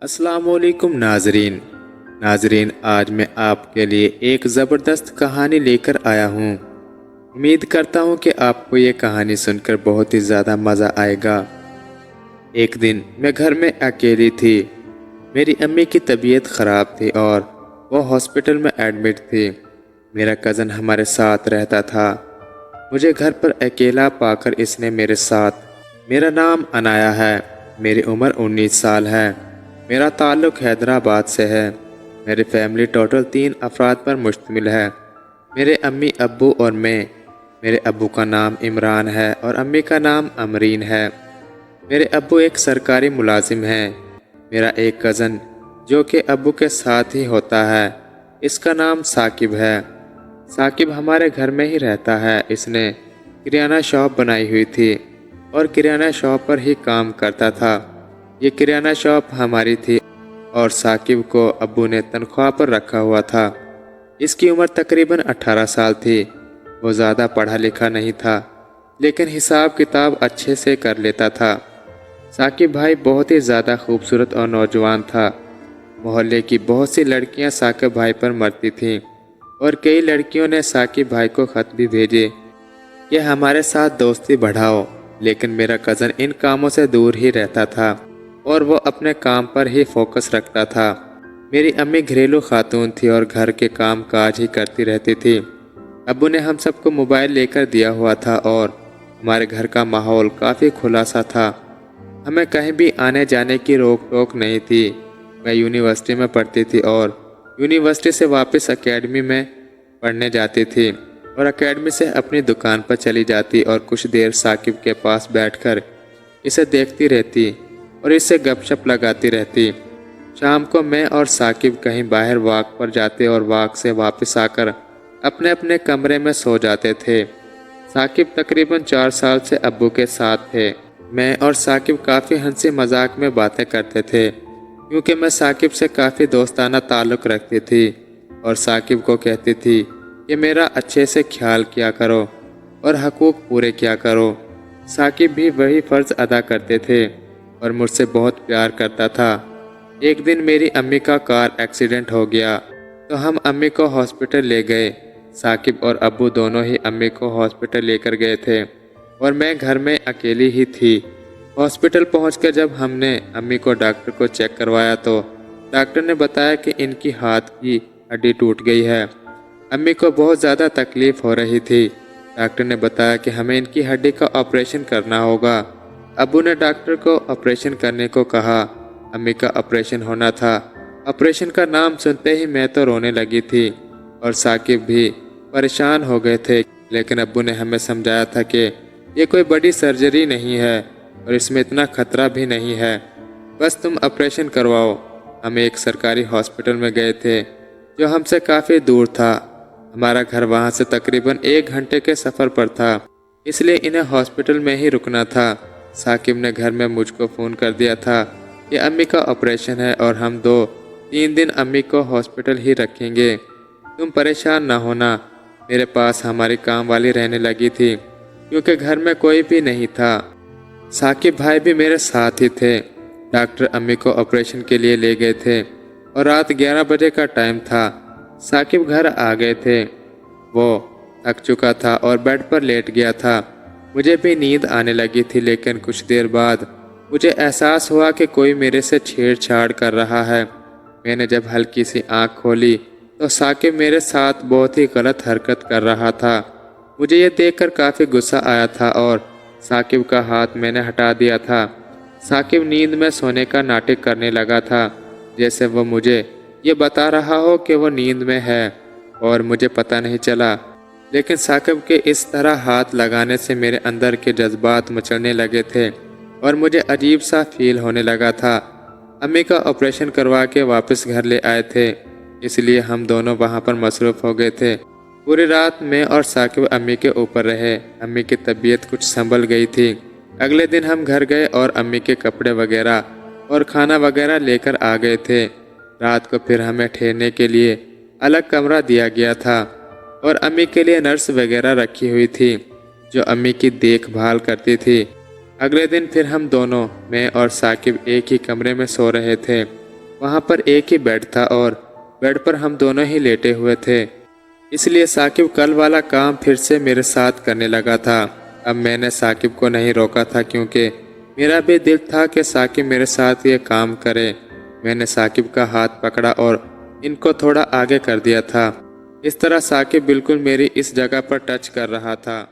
السلام علیکم ناظرین آج میں آپ کے لیے ایک زبردست کہانی لے کر آیا ہوں۔ امید کرتا ہوں کہ آپ کو یہ کہانی سن کر بہت ہی زیادہ مزہ آئے گا۔ ایک دن میں گھر میں اکیلی تھی۔ میری امی کی طبیعت خراب تھی اور وہ ہاسپٹل میں ایڈمٹ تھی۔ میرا کزن ہمارے ساتھ رہتا تھا۔ مجھے گھر پر اکیلا پا کر اس نے میرے ساتھ۔ میرا نام انایا ہے، میری عمر 19 سال ہے، میرا تعلق حیدرآباد سے ہے۔ میری فیملی ٹوٹل 3 افراد پر مشتمل ہے، میرے امی ابو اور میں۔ میرے ابو کا نام عمران ہے اور امی کا نام امرین ہے۔ میرے ابو ایک سرکاری ملازم ہیں۔ میرا ایک کزن جو کہ ابو کے ساتھ ہی ہوتا ہے، اس کا نام ثاقب ہے۔ ثاقب ہمارے گھر میں ہی رہتا ہے۔ اس نے کریانہ شاپ بنائی ہوئی تھی اور کریانہ شاپ پر ہی کام کرتا تھا۔ یہ کریانہ شاپ ہماری تھی اور ثاقب کو ابو نے تنخواہ پر رکھا ہوا تھا۔ اس کی عمر تقریباً 18 سال تھی۔ وہ زیادہ پڑھا لکھا نہیں تھا لیکن حساب کتاب اچھے سے کر لیتا تھا۔ ثاقب بھائی بہت ہی زیادہ خوبصورت اور نوجوان تھا۔ محلے کی بہت سی لڑکیاں ثاقب بھائی پر مرتی تھیں اور کئی لڑکیوں نے ثاقب بھائی کو خط بھی بھیجے کہ ہمارے ساتھ دوستی بڑھاؤ، لیکن میرا کزن ان کاموں سے دور ہی رہتا تھا اور وہ اپنے کام پر ہی فوکس رکھتا تھا۔ میری امی گھریلو خاتون تھی اور گھر کے کام کاج ہی کرتی رہتی تھی۔ ابو نے ہم سب کو موبائل لے کر دیا ہوا تھا اور ہمارے گھر کا ماحول کافی کھلا سا تھا۔ ہمیں کہیں بھی آنے جانے کی روک ٹوک نہیں تھی۔ میں یونیورسٹی میں پڑھتی تھی اور یونیورسٹی سے واپس اکیڈمی میں پڑھنے جاتی تھی اور اکیڈمی سے اپنی دکان پر چلی جاتی اور کچھ دیر ثاقب کے پاس بیٹھ کر اسے دیکھتی رہتی اور اس سے گپ شپ لگاتی رہتی۔ شام کو میں اور ثاقب کہیں باہر واک پر جاتے اور واک سے واپس آ کر اپنے اپنے کمرے میں سو جاتے تھے۔ ثاقب تقریباً 4 سال سے ابو کے ساتھ تھے۔ میں اور ثاقب کافی ہنسی مذاق میں باتیں کرتے تھے کیونکہ میں ثاقب سے کافی دوستانہ تعلق رکھتی تھی اور ثاقب کو کہتی تھی کہ میرا اچھے سے خیال کیا کرو اور حقوق پورے کیا کرو۔ ثاقب بھی وہی فرض ادا کرتے تھے اور مجھ سے بہت پیار کرتا تھا۔ ایک دن میری امی کا کار ایکسیڈنٹ ہو گیا تو ہم امی کو ہاسپٹل لے گئے۔ ثاقب اور ابو دونوں ہی امی کو ہاسپٹل لے کر گئے تھے اور میں گھر میں اکیلی ہی تھی۔ ہاسپٹل پہنچ کر جب ہم نے امی کو ڈاکٹر کو چیک کروایا تو ڈاکٹر نے بتایا کہ ان کی ہاتھ کی ہڈی ٹوٹ گئی ہے۔ امی کو بہت زیادہ تکلیف ہو رہی تھی۔ ڈاکٹر نے بتایا کہ ہمیں ان کی ہڈی کا آپریشن کرنا ہوگا۔ ابو نے ڈاکٹر کو آپریشن کرنے کو کہا۔ امی کا آپریشن ہونا تھا۔ آپریشن کا نام سنتے ہی میں تو رونے لگی تھی اور ثاقب بھی پریشان ہو گئے تھے، لیکن ابو نے ہمیں سمجھایا تھا کہ یہ کوئی بڑی سرجری نہیں ہے اور اس میں اتنا خطرہ بھی نہیں ہے، بس تم آپریشن کرواؤ۔ ہم ایک سرکاری ہاسپٹل میں گئے تھے جو ہم سے کافی دور تھا۔ ہمارا گھر وہاں سے تقریباً 1 گھنٹے کے سفر پر تھا، اس لیے انہیں ہاسپٹل میں ہی رکنا تھا۔ ثاقب نے گھر میں مجھ کو فون کر دیا تھا کہ امی کا آپریشن ہے اور ہم 2-3 دن امی کو ہاسپٹل ہی رکھیں گے، تم پریشان نہ ہونا۔ میرے پاس ہماری کام والی رہنے لگی تھی کیونکہ گھر میں کوئی بھی نہیں تھا۔ ثاقب بھائی بھی میرے ساتھ ہی تھے۔ ڈاکٹر امی کو آپریشن کے لیے لے گئے تھے اور رات 11 بجے کا ٹائم تھا۔ ثاقب گھر آ گئے تھے۔ وہ تھک چکا تھا اور بیڈ پر لیٹ گیا تھا۔ مجھے بھی نیند آنے لگی تھی، لیکن کچھ دیر بعد مجھے احساس ہوا کہ کوئی میرے سے چھیڑ چھاڑ کر رہا ہے۔ میں نے جب ہلکی سی آنکھ کھولی تو ثاقب میرے ساتھ بہت ہی غلط حرکت کر رہا تھا۔ مجھے یہ دیکھ کر کافی غصہ آیا تھا اور ثاقب کا ہاتھ میں نے ہٹا دیا تھا۔ ثاقب نیند میں سونے کا ناٹک کرنے لگا تھا، جیسے وہ مجھے یہ بتا رہا ہو کہ وہ نیند میں ہے اور مجھے پتہ نہیں چلا۔ لیکن ثاقب کے اس طرح ہاتھ لگانے سے میرے اندر کے جذبات مچلنے لگے تھے اور مجھے عجیب سا فیل ہونے لگا تھا۔ امی کا آپریشن کروا کے واپس گھر لے آئے تھے، اس لیے ہم دونوں وہاں پر مصروف ہو گئے تھے۔ پوری رات میں اور ثاقب امی کے اوپر رہے۔ امی کی طبیعت کچھ سنبھل گئی تھی۔ اگلے دن ہم گھر گئے اور امی کے کپڑے وغیرہ اور کھانا وغیرہ لے کر آ گئے تھے۔ رات کو پھر ہمیں ٹھہرنے کے لیے الگ کمرہ دیا گیا تھا اور امی کے لیے نرس وغیرہ رکھی ہوئی تھی جو امی کی دیکھ بھال کرتی تھی۔ اگلے دن پھر ہم دونوں، میں اور ثاقب ایک ہی کمرے میں سو رہے تھے۔ وہاں پر ایک ہی بیڈ تھا اور بیڈ پر ہم دونوں ہی لیٹے ہوئے تھے، اس لیے ثاقب کل والا کام پھر سے میرے ساتھ کرنے لگا تھا۔ اب میں نے ثاقب کو نہیں روکا تھا کیونکہ میرا بھی دل تھا کہ ثاقب میرے ساتھ یہ کام کرے۔ میں نے ثاقب کا ہاتھ پکڑا اور ان کو تھوڑا آگے کر دیا تھا۔ اس طرح ثاقب بالکل میری اس جگہ پر ٹچ کر رہا تھا۔